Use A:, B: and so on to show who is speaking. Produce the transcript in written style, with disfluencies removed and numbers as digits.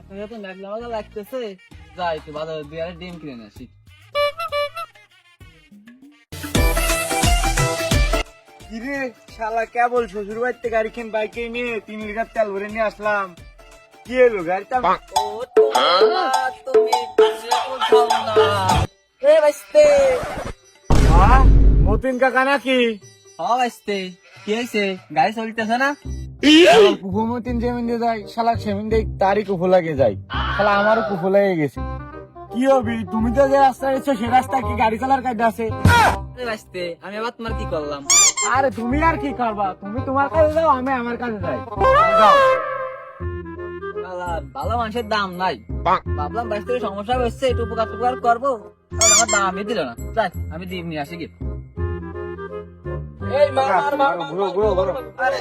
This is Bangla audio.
A: তো মেঘলা মেঘলা লাগতেছে, যাই একটু বাজারে দিয়ে আর ডিম কিনে নিয়ে আসি।
B: কিরে শালা কেবল শ্বশুর বাড়িতে গাড়ি কিন বাইকে নিয়ে 3 লিটার তেল ভরে নিয়ে আসলাম। কি হলো গাড়িটা?
A: ও তোমরা তুমি এরকম খাও না। এ বাইস্তে,
B: হ্যাঁ মতিন কাকা নাকি?
A: হ বাইস্তে, কি হয়েছে? গাড়ি চলতেছে না?
B: কুফু মতিন যেমন দিয়ে যায় শালা সেমিন দিয়ে তারই কুফু লাগে যায়। শালা আমারও কুফু লেগে গেছে। কি হবি তুমি তো যে রাস্তায় এসছো সে রাস্তা কি গাড়ি চালার কাজ আছে?
A: এ বাইস্তে, আমি আবার তোমার কি করলাম?
B: আরে তুমি আর কি করবা, তুমি তোমার কাজে যাও আমি আমার কাজে যাই। যাও।
A: শালা, ভালো মানুষের দাম নাই। ভাবলাম বাইস্তে সমস্যা হচ্ছে, একটু উপকার টুকার করবো, আর আমার দামই দিল না। যাই আমি ডিম নিয়ে আসি কি। এই মার মার মার মার,
B: ঘুরো ঘুরো ঘুরো।
A: আরে